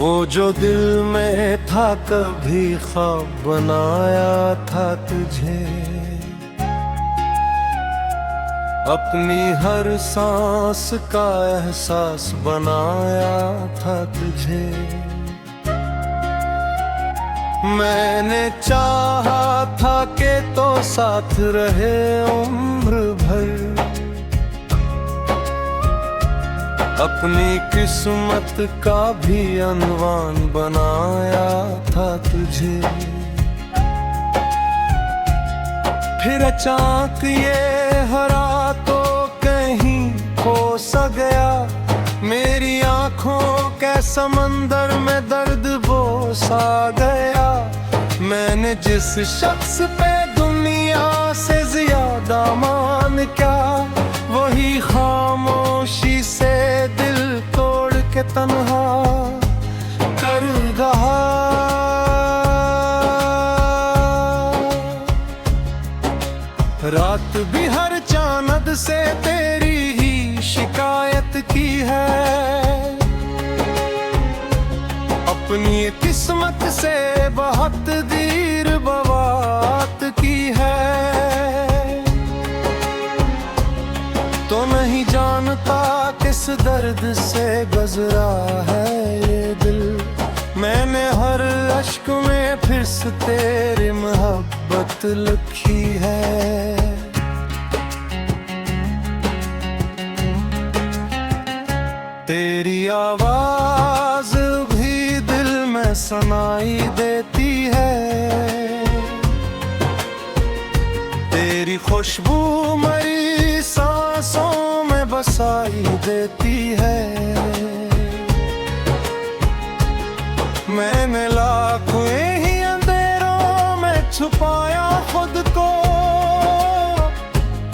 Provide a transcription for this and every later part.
वो जो दिल में था कभी ख्वाब बनाया था तुझे, अपनी हर सांस का एहसास बनाया था तुझे। मैंने चाहा था कि तो साथ रहे उम्र भर, अपनी किस्मत का भी अनवान बनाया था तुझे। फिर अचानक ये हरा तो कहीं खो सा गया, मेरी आंखों के समंदर में दर्द वो सा गया। मैंने जिस शख्स पे दुनिया से ज्यादा मान क्या, वही खामोशी से दिल तोड़ के तन्हा कर रहा। रात भी हर चांद से तेरी ही शिकायत की है, अपनी किस्मत से बहुत देर बवात की है। तो नहीं जानता किस दर्द से गुजरा है ये दिल, मैंने हर अश्क में फिर से तेरी मोहब्बत लिखी है। तेरी आवाज भी दिल में सुनाई देती है, तेरी खुशबू मरी सांसों में बसाई देती है। मैंने लाखों ही अंधेरों में छुपाया खुद को,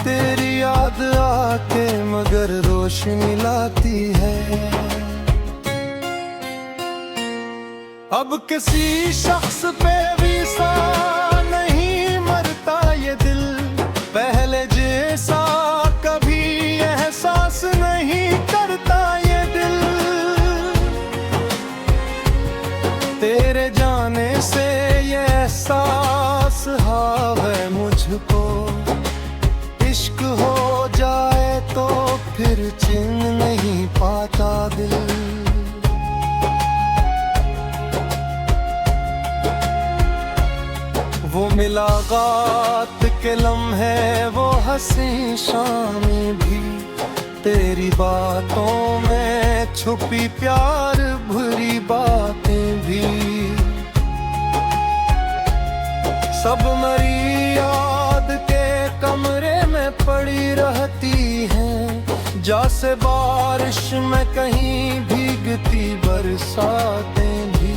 तेरी याद आके मगर रोशनी लाती है। अब किसी शख्स पे भी सा नहीं मरता ये दिल, पहले जैसा कभी एहसास नहीं करता ये दिल। तेरे जाने से ये एहसास है मुझको, इश्क हो जाए तो फिर चिन्ह नहीं पाता दिल। वो मुलाकात के लम्हे, वो हंसी शामें भी, तेरी बातों में छुपी प्यार भरी बातें भी, सब मरी याद के कमरे में पड़ी रहती हैं, जैसे बारिश में कहीं भीगती बरसातें भी।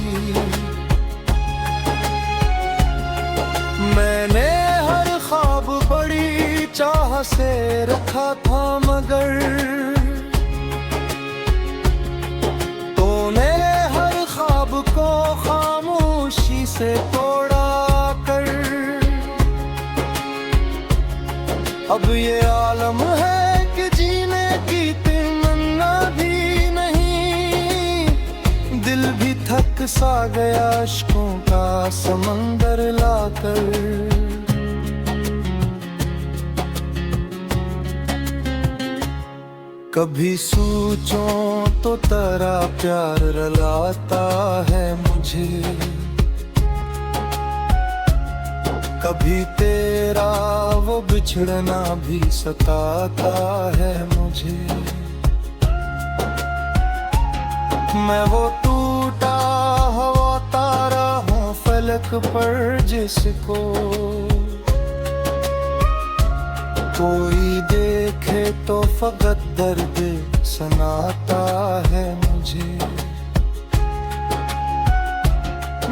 मैंने हर ख्वाब बड़ी चाह से रखा था, मगर तूने हर ख्वाब को खामोशी से तोड़ा कर। अब ये आलम है कि जीने की तमन्ना भी नहीं, दिल भी थक सा गया अश्कों का समंदर लाकर। कभी सोचूं तो तेरा प्यार रुलाता है मुझे, कभी तेरा वो बिछड़ना भी सताता है मुझे। मैं वो टूटा हुआ तारा हूँ फलक पर, जिसको कोई देखे तो फकत दर्द सुनाता है मुझे।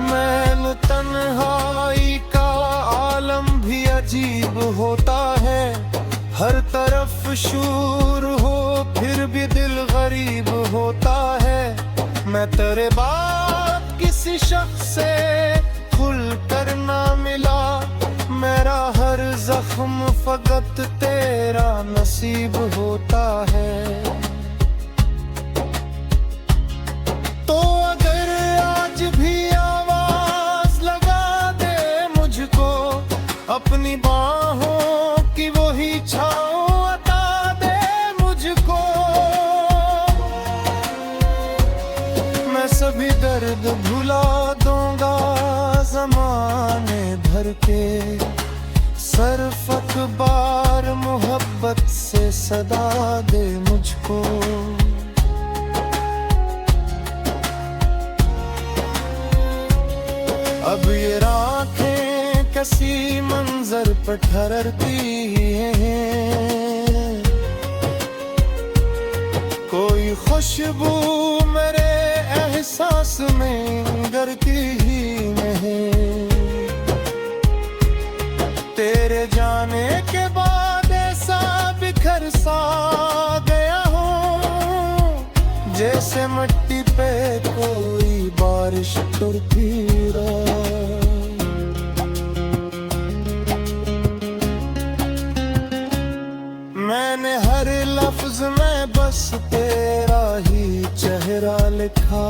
मैं तन्हाई का आलम भी अजीब होता है, हर तरफ शूर हो फिर भी दिल गरीब होता है। मैं तेरे बाद किसी शख्स से खुल कर ना मिला, मेरा हर जख्म फकत तेरा नसीब होता है। तो अगर बाहों की वही छाँव अता दे मुझको। मैं सभी दर्द भुला दूंगा ज़माने भर के, सर्फ अखबार मोहब्बत से सदा दे मुझको। अब ये राखें किसी मंजर पर ठहरती हैं, कोई खुशबू मेरे एहसास में गरती ही नहीं। तेरे जाने के बाद ऐसा बिखर सा गया हूँ, जैसे मिट्टी पे कोई बारिश टूटती रहा। मैंने हर लफ्ज में बस तेरा ही चेहरा लिखा,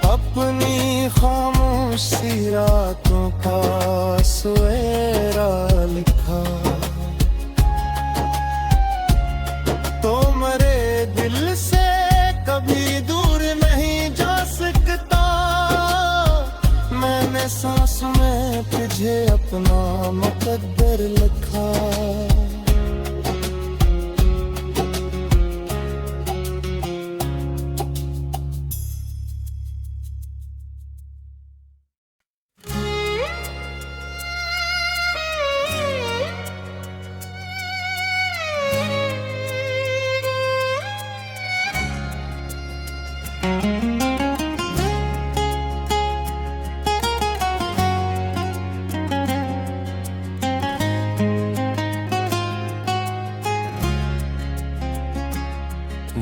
अपनी खामोशी रातों का सवेरा लिखा। तो मेरे दिल से कभी दूर नहीं जा सकता, मैंने सांस में तुझे अपना मुकद्दर लिखा।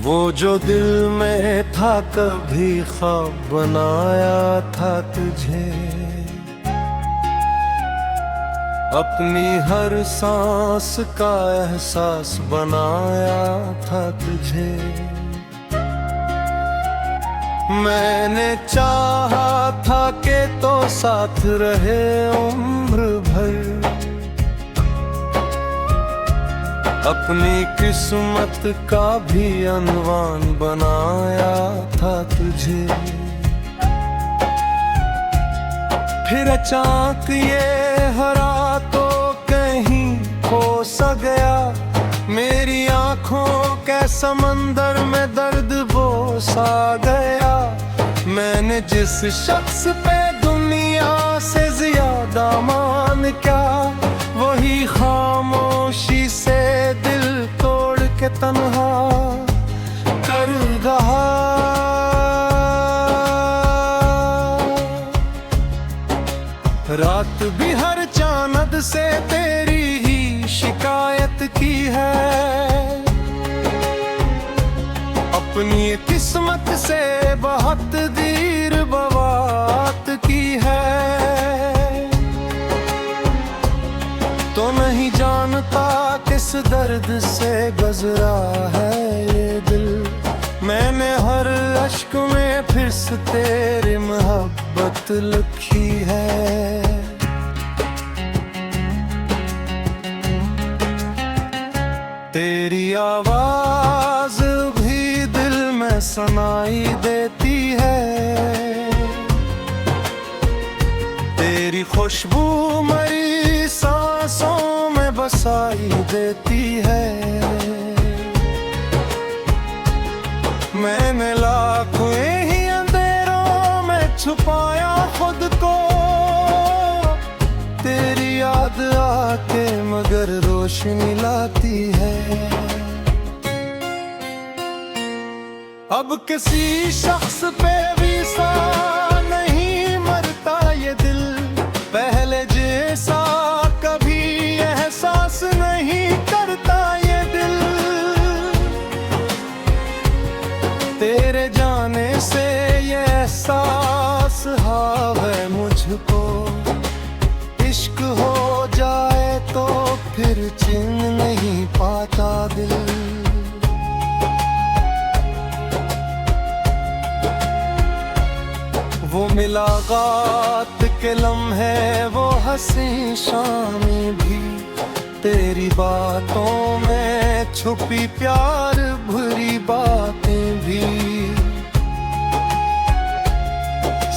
वो जो दिल में था कभी ख्वाब बनाया था तुझे, अपनी हर सांस का एहसास बनाया था तुझे। मैंने चाहा था कि तो साथ रहे उम्र भर, अपनी किस्मत का भी अनवान बनाया था तुझे। फिर अचानक ये हरा तो कहीं खो सा गया, मेरी आंखों के समंदर में दर्द वो सा गया। मैंने जिस शख्स पे दुनिया से ज्यादा मान क्या, वही खामोशी से दिल तोड़ के तन्हा कर रहा। रात भी हर चांद से तेरी ही शिकायत की है, अपनी किस्मत से बहुत देर बवात की है। तो नहीं जानता किस दर्द से गुजरा है ये दिल, मैंने हर अश्क में फिर से तेरी मोहब्बत लिखी है। तेरी आवाज भी दिल में सुनाई देती है, तेरी खुशबू मेरी सांसों में बसाई देती है। मैंने लाखों ही अंधेरों में छुपाया खुद को, तेरी याद आके मगर रोशनी लाती है। अब किसी शख्स पे भी सा नहीं मरता ये दिल, पहले जैसा कभी एहसास नहीं करता ये दिल। तेरे जाने से ये एहसास है मुझको, इश्क हो जाए तो फिर चिन्ह नहीं पाता दिल। वो मुलाकात के लम्हे वो हंसी शामें भी, तेरी बातों में छुपी प्यार भरी बातें भी,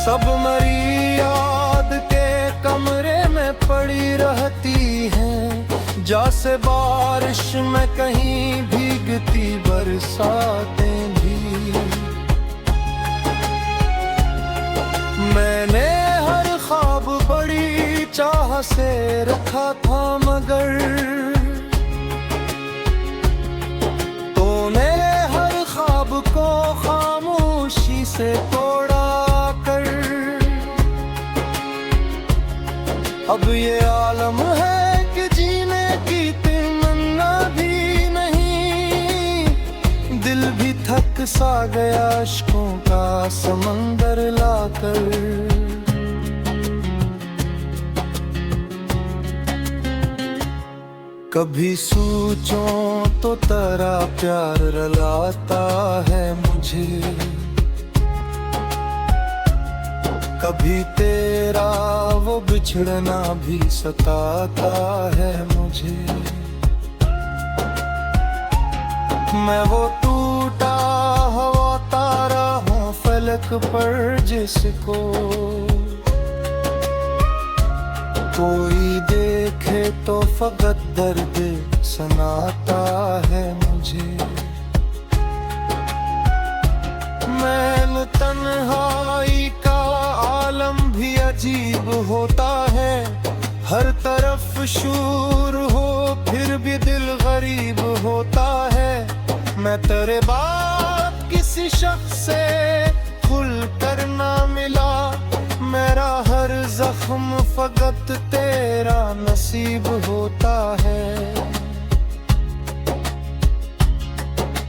सब मरी याद के कमरे में पड़ी रहती हैं, जैसे बारिश में कहीं भीगती बरसातें भी। मैंने हर ख्वाब बड़ी चाह से रखा था, मगर तूने हर ख्वाब को खामोशी से तोड़ा कर। अब ये आलम है कि जीने की तमन्ना भी नहीं, दिल भी थक सा गया अश्कों का समंदर लाकर। कभी सोचूं तो तेरा प्यार रुलाता है मुझे, कभी तेरा वो बिछड़ना भी सताता है मुझे। मैं वो टूटा हुआ तारा हूँ फलक पर, जिसको कोई देखे तो फकत दर्द सुनाता है मुझे। मैं तन्हाई का आलम भी अजीब होता है, हर तरफ शूर हो फिर भी दिल गरीब होता है। मैं तेरे बाद किसी शख्स से खुल कर ना मिला, मेरा हर जख्म फकत तेरा नसीब होता है।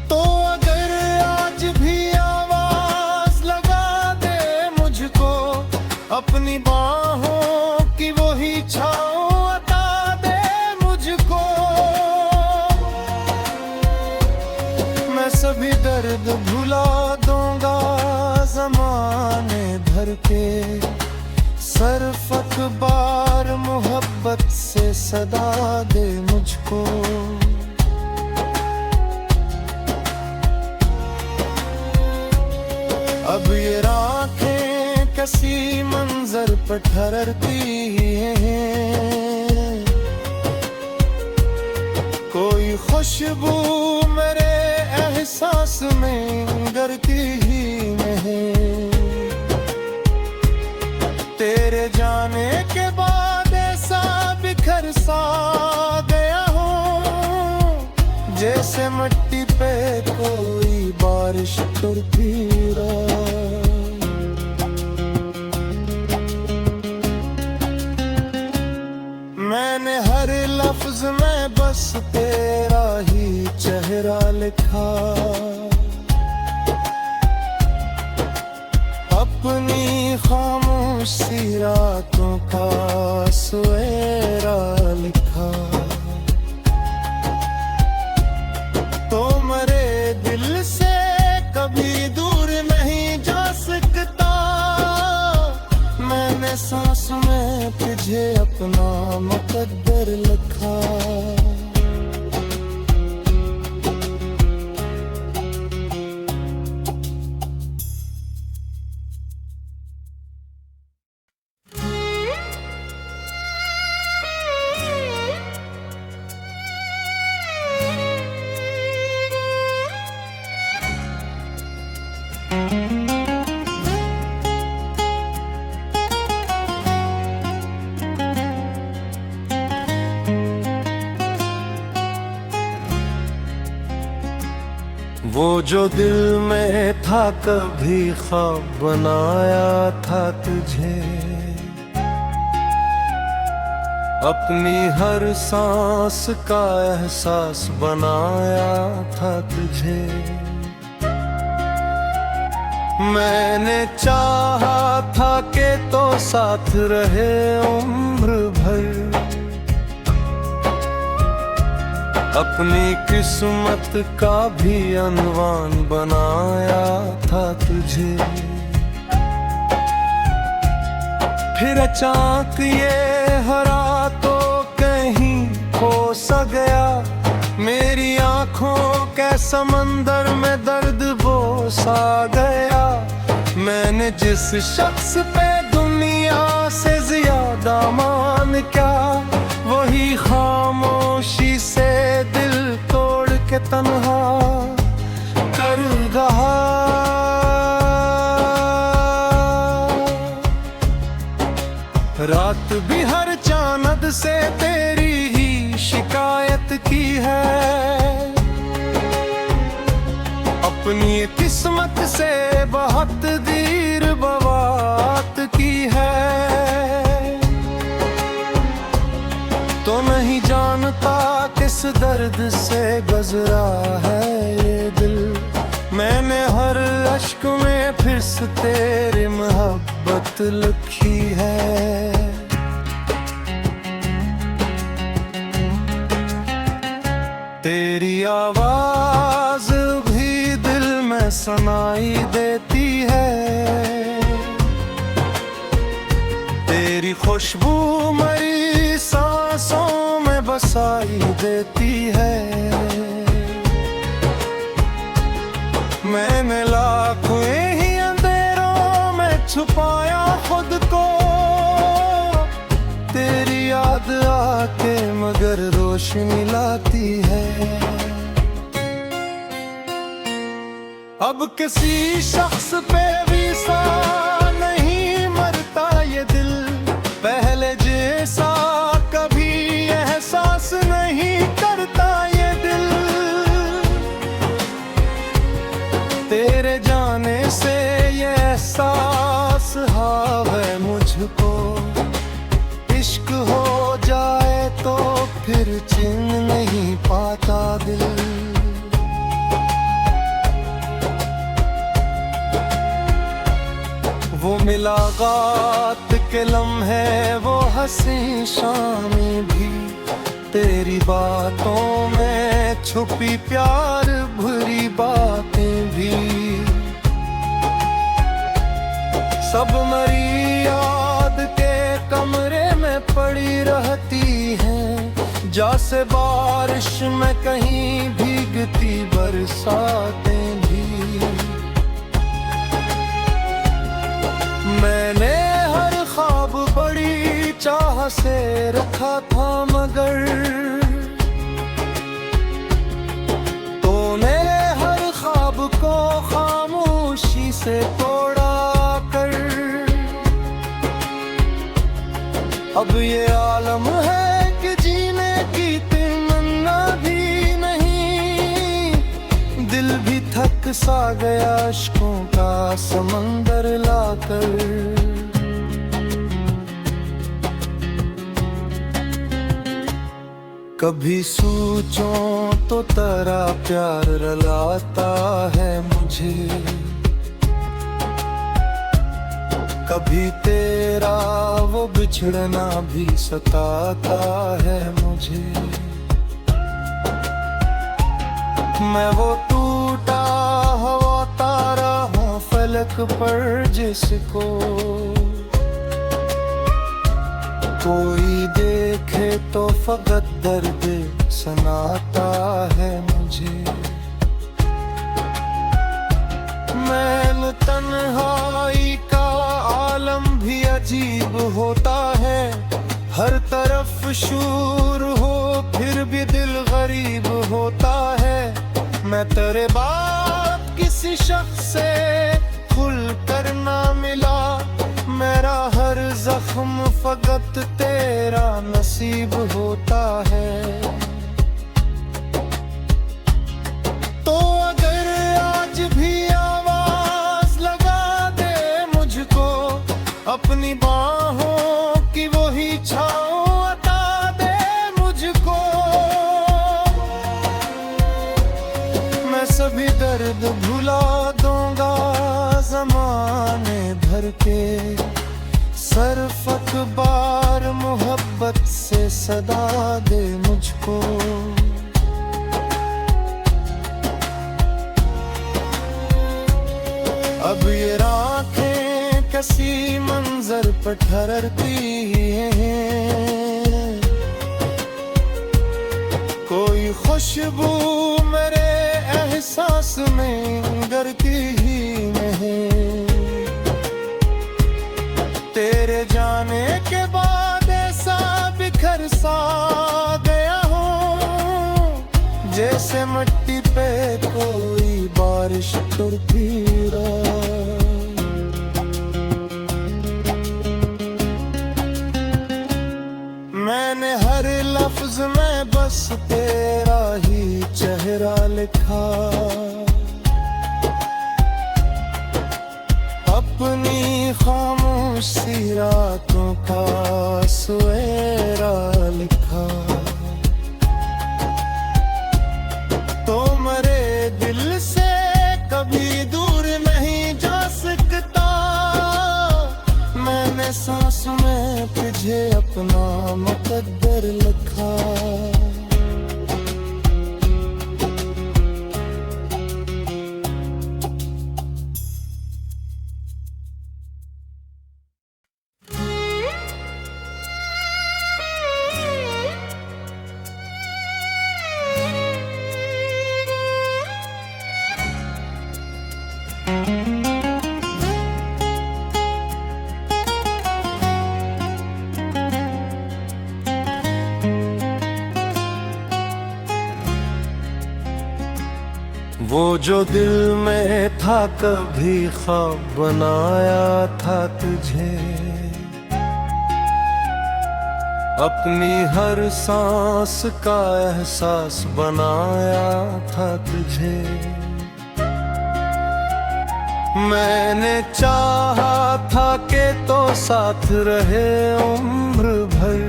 तो अगर आज भी आवाज लगा दे मुझको, अपनी बाहों की वही छाँव अता दे मुझको, मैं सभी दर्द भुला दूंगा ज़माने भर के। सिर्फ अखबार मोहब्बत से सदा दे मुझको। अब ये राखें किसी मंजर पर ठहरती हैं, कोई खुशबू मेरे एहसास में गिरती ही नहीं। तेरे जाने के बाद ऐसा बिखर सा गया हूँ, जैसे मिट्टी पे कोई बारिश तुरती रहा। मैंने हर लफ्ज में बस तेरा ही चेहरा लिखा, अपनी खामोशी रातों का सवेरा लिखा। तो मेरे दिल से कभी दूर नहीं जा सकता, मैंने सांस में तुझे अपना मुकद्दर लिखा। वो जो दिल में था कभी ख्वाब बनाया था तुझे, अपनी हर सांस का एहसास बनाया था तुझे। मैंने चाहा था कि तो साथ रहे उम्र भर, अपनी किस्मत का भी अनवान बनाया था तुझे। फिर अचानक ये हरा तो कहीं खो सा गया। मेरी आंखों के समंदर में दर्द वो सा गया। मैंने जिस शख्स पे दुनिया से ज्यादा मान क्या, वही खामोशी से दिल तोड़ के तन्हा कर रहा। रात भी हर चांद से तेरी ही शिकायत की है। अपनी किस्मत से बहुत देर बवात की है। तो नहीं जानता किस दर्द से गुजरा है ये दिल। मैंने हर अश्क में फिर से तेरी मोहब्बत लिखी है। तेरी आवाज भी दिल में सुनाई देती है। तेरी खुशबू मरी सांसों में बसाई देती है। मैंने लाखों ही अंधेरों में छुपाया खुद को, तेरी याद आके मगर रोशनी लाती है। अब किसी शख्स पे भी सा नहीं मरता ये दिल। पहले जैसा कभी एहसास नहीं करता ये दिल। तेरे जाने से ये एहसास है मुझको। इश्क हो जाए तो फिर चिन्ह नहीं पाता दिल। वो मुलाकात के लम्हे, वो हंसी शामें भी, तेरी बातों में छुपी प्यार भरी बातें भी, सब मरी याद के कमरे में पड़ी रहती हैं। जैसे बारिश में कहीं भीगती बरसातें भी। मैंने हर ख्वाब बड़ी चाह से रखा था मगर तूने हर ख्वाब को खामोशी से तोड़ा कर। अब ये आलम है कि जीने की तमन्ना भी नहीं। दिल भी थक सा गया इश्कों का समंदर लाकर। कभी सोचूं तो तेरा प्यार रुलाता है मुझे। कभी तेरा वो बिछड़ना भी सताता है मुझे। मैं वो टूटा हुआ तारा हूँ फलक पर जिसको कोई देखे तो फकत दर्द सुनाता है मुझे। मैं तन्हाई का आलम भी अजीब होता है। हर तरफ शूर हो फिर भी दिल गरीब होता है। मैं तेरे बाद किसी शख्स से खुल कर ना मिला। मेरा हर जख्म फकत तेरा नसीब होता है। तो अगर आज भी आवाज लगा दे मुझको, अपनी बाहों की वही छाँव अता दे मुझको। मैं सभी दर्द भुला दूंगा ज़माने भर के। सर्फ अखबार मोहब्बत से सदा दे मुझको। अब ये राखें किसी मंजर पर ठहरती हैं। कोई खुशबू मेरे एहसास में गरती ही नहीं। तेरे जाने के बाद ऐसा बिखर सा गया हूँ, जैसे मिट्टी पे कोई बारिश टूटती रहा। मैंने हर लफ्ज में बस तेरा ही चेहरा लिखा, अपनी खामोशी रातों का सवेरा लिखा। तो मेरे दिल से कभी दूर नहीं जा सकता, मैंने सांस में तुझे अपना मुकद्दर लिखा। वो जो दिल में था कभी ख्वाब बनाया था तुझे, अपनी हर सांस का एहसास बनाया था तुझे। मैंने चाहा था कि तो साथ रहे उम्र भर,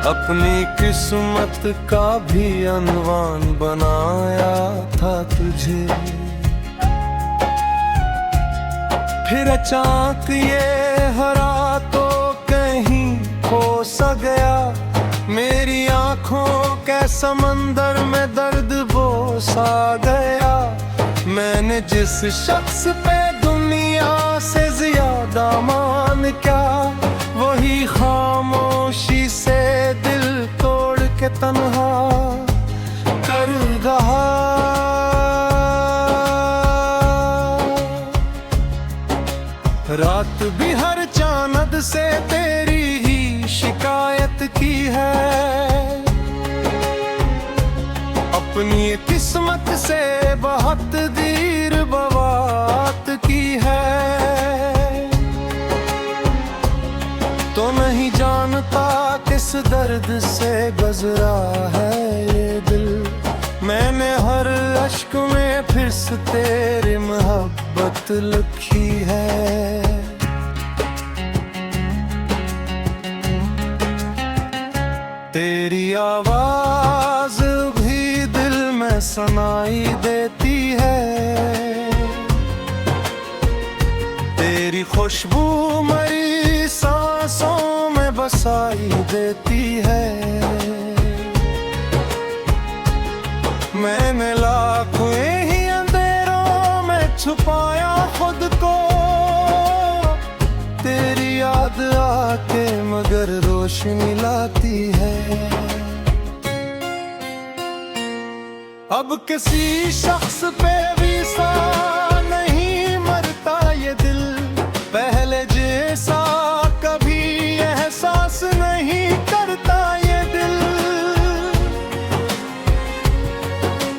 अपनी किस्मत का भी अनवान बनाया था तुझे। फिर अचानक ये हरा तो कहीं खो सा गया, मेरी आंखों के समंदर में दर्द वो सा गया। मैंने जिस शख्स पे दुनिया से ज्यादा मान क्या, वही खामोशी से दिल तोड़ के तन्हा कर रहा। रात भी हर चांद से तेरी ही शिकायत की है, अपनी किस्मत से बहुत देर बवात की है। तो नहीं जानता किस दर्द से गुजरा है ये दिल, मैंने हर अश्क में फिर से तेरी मोहब्बत लिखी है। तेरी आवाज भी दिल में सुनाई देती है, तेरी खुशबू मेरी सांसों में बसाई देती है। मैंने लाखों ही अंधेरों में छुपाया खुद को, तेरी याद आके मगर रोशनी लाती है। अब किसी शख्स पे भी सा नहीं मरता ये दिल, पहले जैसा कभी एहसास नहीं करता ये दिल।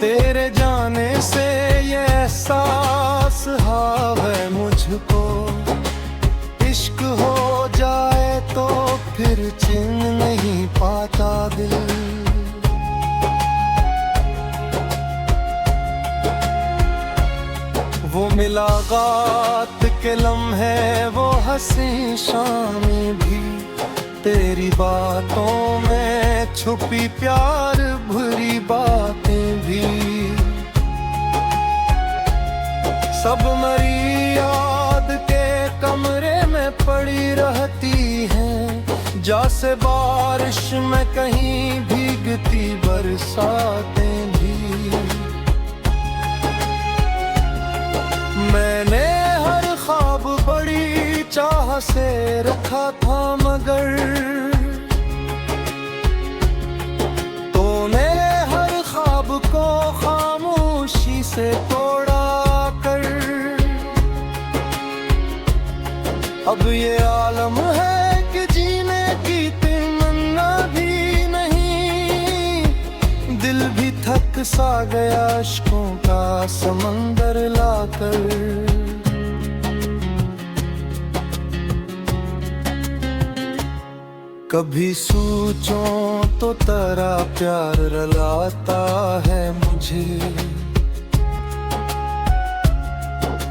तेरे जाने से ये एहसास है मुझको, इश्क हो जाए तो फिर चिन्ह नहीं पाता दिल। वो मुलाकात के लम्हे, वो हंसी शामें भी, तेरी बातों में छुपी प्यार भरी बातें भी, सब मेरी याद के कमरे में पड़ी रहती हैं, जैसे बारिश में कहीं भीगती बरसातें भी। मैंने हर ख्वाब से रखा था, मगर तूने हर ख्वाब को खामोशी से तोड़ा कर। अब ये आलम है कि जीने की तमन्ना भी नहीं, दिल भी थक सा गया अश्कों का समंदर लाकर। कभी सोचूं तो तेरा प्यार रुलाता है मुझे,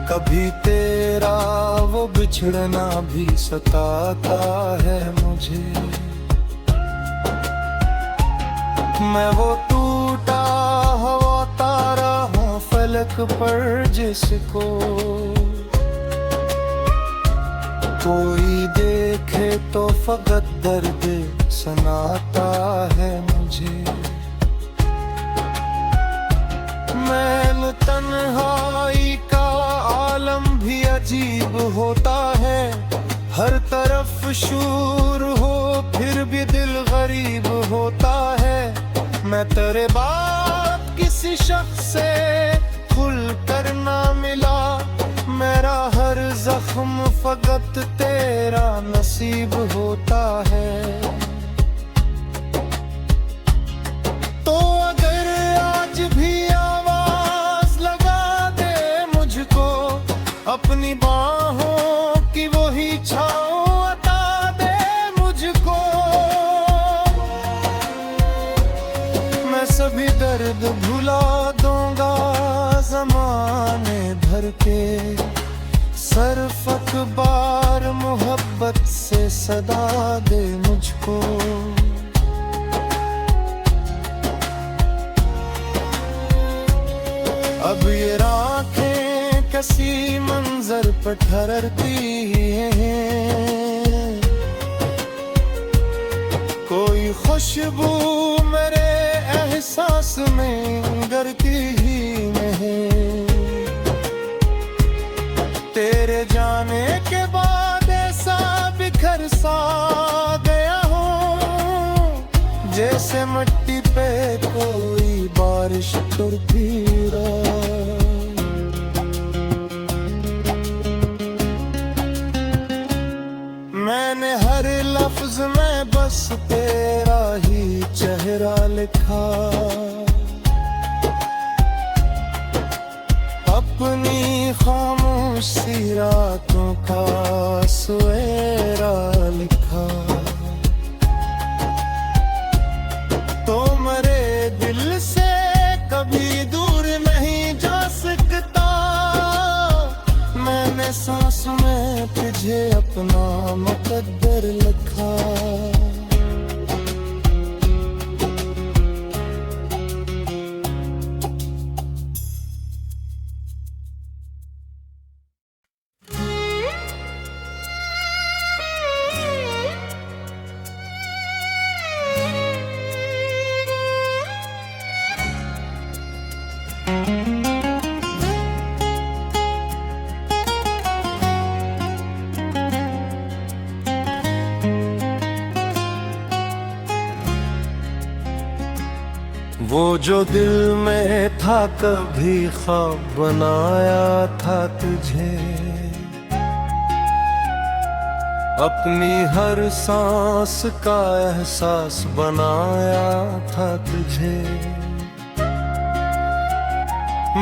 कभी तेरा वो बिछड़ना भी सताता है मुझे। मैं वो टूटा हुआ तारा हूँ फलक पर, जिसको कोई देखे तो फकत दर्द सुनाता है मुझे। मैं तन्हाई का आलम भी अजीब होता है, हर तरफ शूर हो फिर भी दिल गरीब होता है। मैं तेरे बाद किसी शख्स से खुल कर ना मिला, मेरा हर जख्म फकत तेरा नसीब होता है। तो अगर आज भी आवाज लगा दे मुझको, अपनी बाहों की वही छाँव अता दे मुझको। मैं सभी दर्द भुला दूंगा ज़माने भर के, सिर्फ अखबार मोहब्बत से सदा दे मुझको। अब ये राखें किसी मंजर पर ठहरती हैं, कोई खुशबू मेरे एहसास में गरती ही नहीं। तेरे जाने के बाद ऐसा बिखर सा गया हूँ, जैसे मिट्टी पे कोई बारिश तुरती रहा। मैंने हर लफ्ज में बस तेरा ही चेहरा लिखा, अपनी खामोशी रातों का सवेरा लिखा। तो मेरे दिल से कभी दूर नहीं जा सकता, मैंने सांस में तुझे अपना मुकद्दर लिखा। वो जो दिल में था कभी ख्वाब बनाया था तुझे, अपनी हर सांस का एहसास बनाया था तुझे।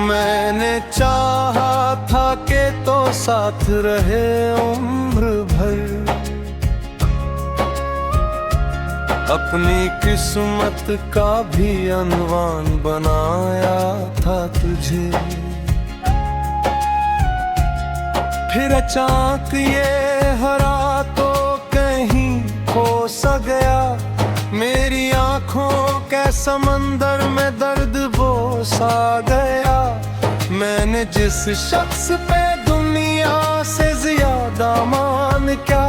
मैंने चाहा था कि तो साथ रहे उम्र भर, अपनी किस्मत का भी अनवान बनाया था तुझे। फिर अचानक ये हरा तो कहीं खो सा गया, मेरी आंखों के समंदर में दर्द बोसा गया। मैंने जिस शख्स पे दुनिया से ज्यादा मान क्या,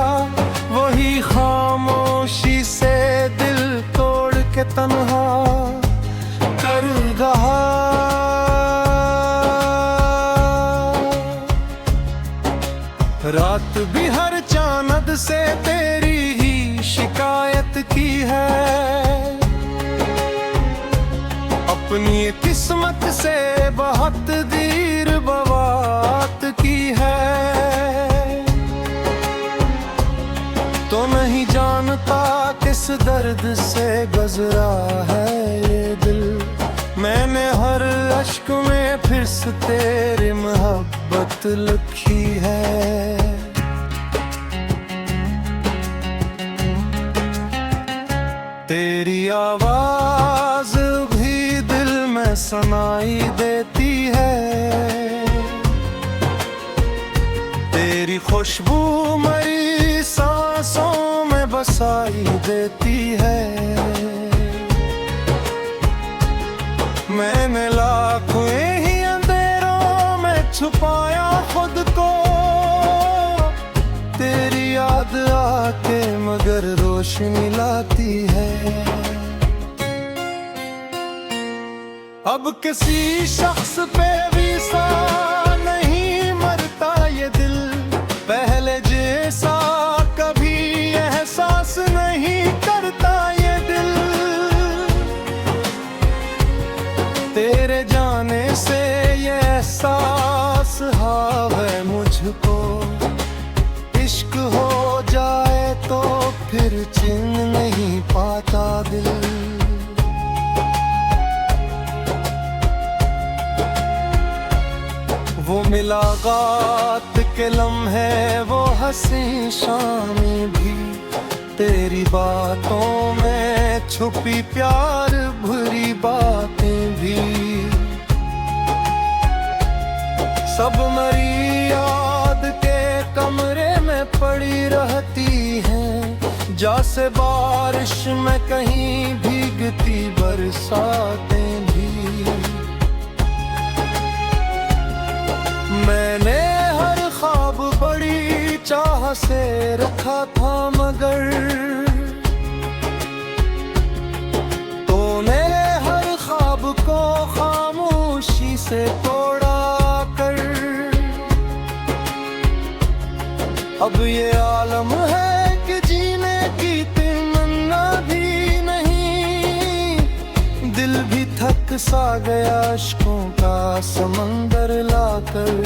वही खामोशी से दिल तोड़ के तन्हा कर रहा। रात भी हर चांद से तेरी ही शिकायत की है। अपनी किस्मत से बहुत देर बवात की है। तो नहीं जानता किस दर्द से गुजरा है ये दिल। मैंने हर अश्क में फिर से तेरी मोहब्बत लिखी है। तेरी आवाज भी दिल में सुनाई देती है। तेरी खुशबू मेरी सांसों में बसाई देती है। मैंने लाखों ही अंधेरों में छुपाया खुद को। तेरी याद आके मगर रोशनी लाती है। अब किसी शख्स पे विसा नहीं मरता ये दिल। पहले जैसा कभी एहसास नहीं करता ये दिल। तेरे जाने से ये एहसास है मुझको। इश्क हो जाए तो फिर चिन्ह नहीं पाता दिल। वो मुलाकात के लम्हे, वो हंसी शामें भी, तेरी बातों में छुपी प्यार भरी बातें भी, सब मेरी याद के कमरे में पड़ी रहती हैं। जैसे बारिश में कहीं भीगती बरसातें भी। मैंने हर ख्वाब बड़ी चाह से रखा था मगर तूने हर ख्वाब को खामोशी से तोड़ा कर। अब ये आलम है कि जीने की तमन्ना भी नहीं। दिल भी थक सा गया अश्कों का समंदर लाकर।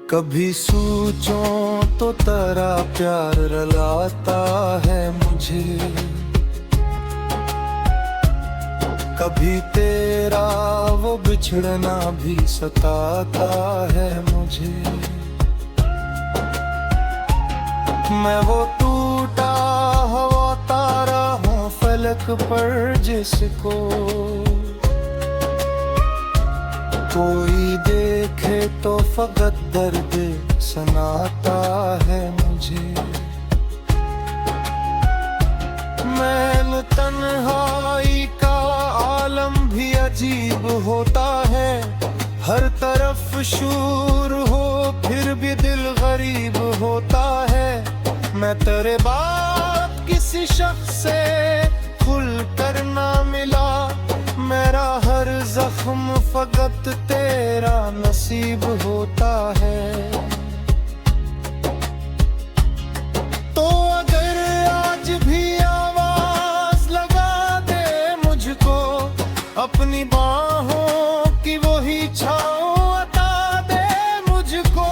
कभी सोचूं तो तेरा प्यार रुलाता है मुझे। कभी तेरा वो बिछड़ना भी सताता है मुझे। मैं वो टूटा हुआ तारा हूँ फलक पर जिसको कोई देखे तो फकत दर्द सुनाता है मुझे। मैं तन्हाई का आलम भी अजीब होता है। हर तरफ शूर हो फिर भी दिल गरीब होता है। मैं तेरे बाद किसी शख्स से खुल कर ना मिला। मेरा हर जख्म फकत तेरा नसीब होता है। तो अगर आज भी आवाज लगा दे मुझको, अपनी बाहों की वही छाँव अता दे मुझको।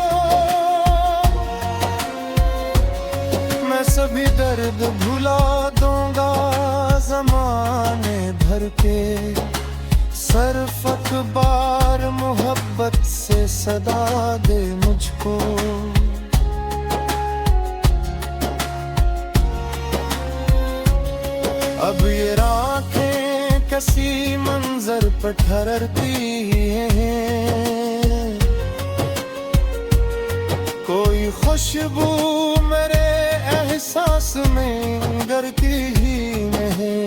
मैं सभी दर्द भुला दूंगा ज़माने भर के। सिर्फ अखबार मोहब्बत से सदा दे मुझको। अब ये राखें किसी मंजर पर ठहरती हैं। कोई खुशबू मेरे एहसास में गरती ही नहीं।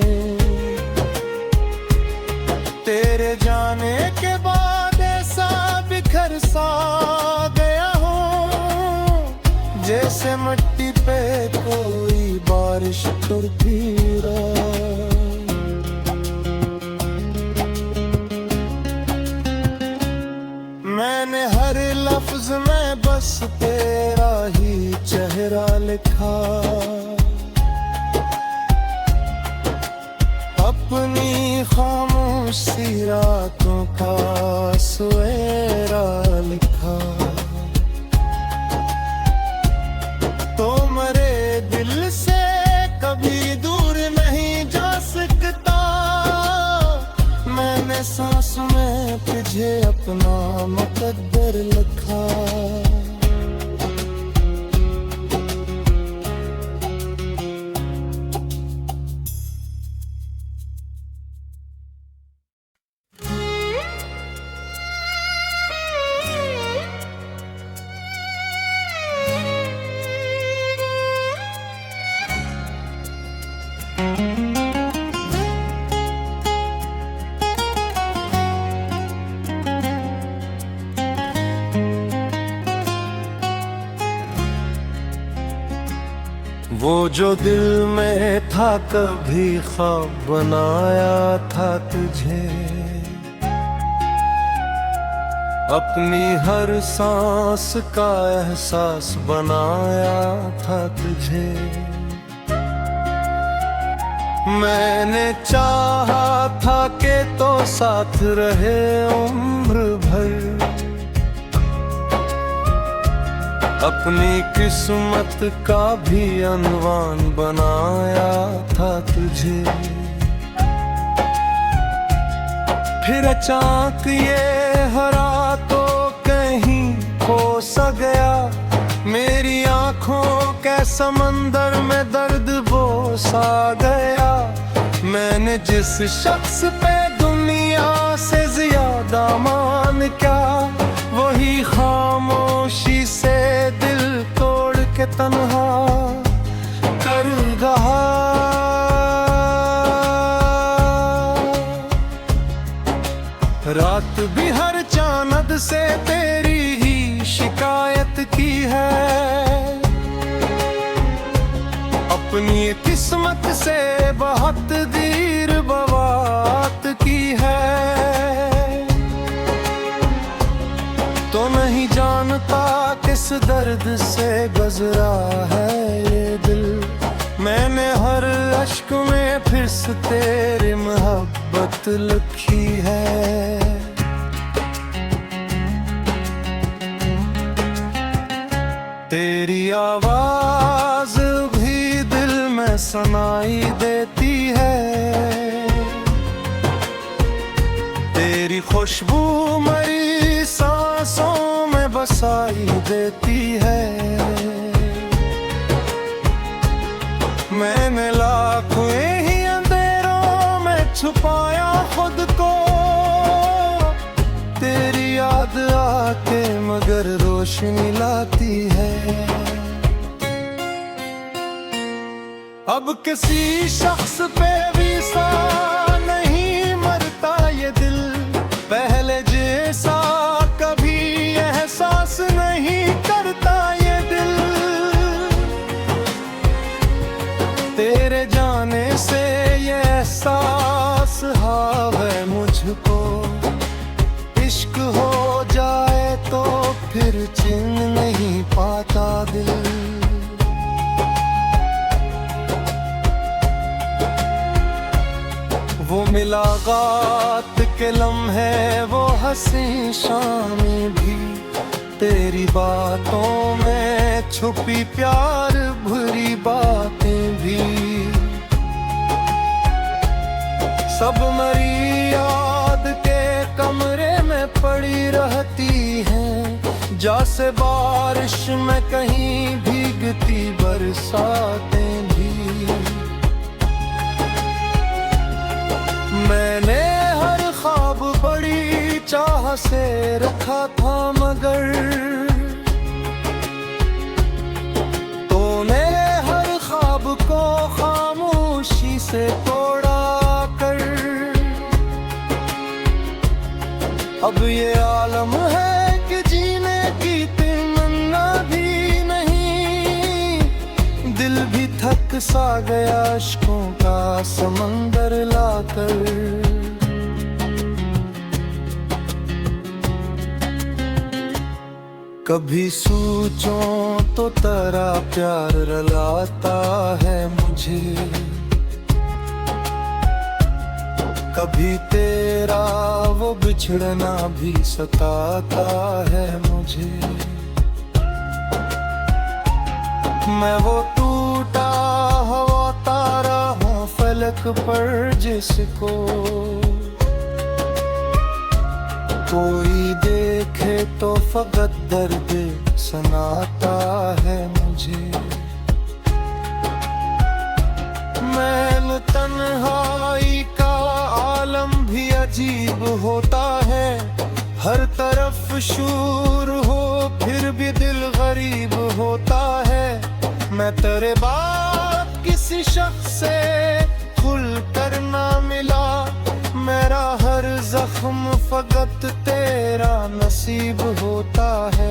तेरे जाने के बाद ऐसा बिखर सा गया हूँ जैसे मिट्टी पे कोई बारिश टूटती रहा। मैंने हर लफ्ज में बस तेरा ही चेहरा लिखा। अपनी खामोशी रातों का सवेरा लिखा। तो मेरे दिल से कभी दूर नहीं जा सकता। मैंने सांस में तुझे अपना मुकद्दर लिखा। वो जो दिल में था कभी ख्वाब बनाया था तुझे। अपनी हर सांस का एहसास बनाया था तुझे। मैंने चाहा था कि तो साथ रहे उम्र भर। अपनी किस्मत का भी अनवान बनाया था तुझे। फिर अचानक ये हरा तो कहीं खो सा गया। मेरी आंखों के समंदर में दर्द बोस आ गया। मैंने जिस शख्स पे दुनिया से ज्यादा मान क्या, वही खामोशी से दिल तोड़ के तन्हा कर रहा। रात भी हर चांद से तेरी ही शिकायत की है। अपनी किस्मत से बहुत देर बवात की है। तो नहीं जानता किस दर्द से गुजरा है ये दिल। मैंने हर अश्क में फिर से तेरी मोहब्बत लिखी है। तेरी आवाज भी दिल में सुनाई देती है। तेरी खुशबू मेरी सांसों में बसाई देती है। मैंने लाखों ही अंधेरों में छुपाया खुद को। तेरी याद आके मगर रोशनी लाती है। अब किसी शख्स पे भी सा नहीं मरता ये दिल। पहले जैसा कभी एहसास नहीं करता ये दिल। तेरे जाने से ये एहसास है मुझको। इश्क हो जाए तो फिर चिन्ह नहीं पाता दिल। वो मुलाकात के लम्हे, वो हंसी शामें भी, तेरी बातों में छुपी प्यार भरी बातें भी, सब मेरी याद के कमरे में पड़ी रहती हैं। जैसे बारिश में कहीं भीगती बरसातें भी। मैंने हर ख्वाब बड़ी चाह से रखा था मगर तूने हर ख्वाब को खामोशी से तोड़ा कर। अब ये आलम है कि जीने की तमन्ना भी नहीं। दिल भी थक सा गया अश्कों का समंदर लाकर। कभी सोचूं तो तेरा प्यार रुलाता है मुझे, कभी तेरा वो बिछड़ना भी सताता है मुझे। मैं वो टूटा हुआ तारा हूँ फलक पर जिसको कोई देखे तो फकत दर्द सुनाता है मुझे। मैल तन्हाई का आलम भी अजीब होता है, हर तरफ शूर हो फिर भी दिल गरीब होता है। मैं तेरे बाद किसी शख्स से खुल कर ना मिला, मेरा हर जख्म फकत तेरा नसीब होता है।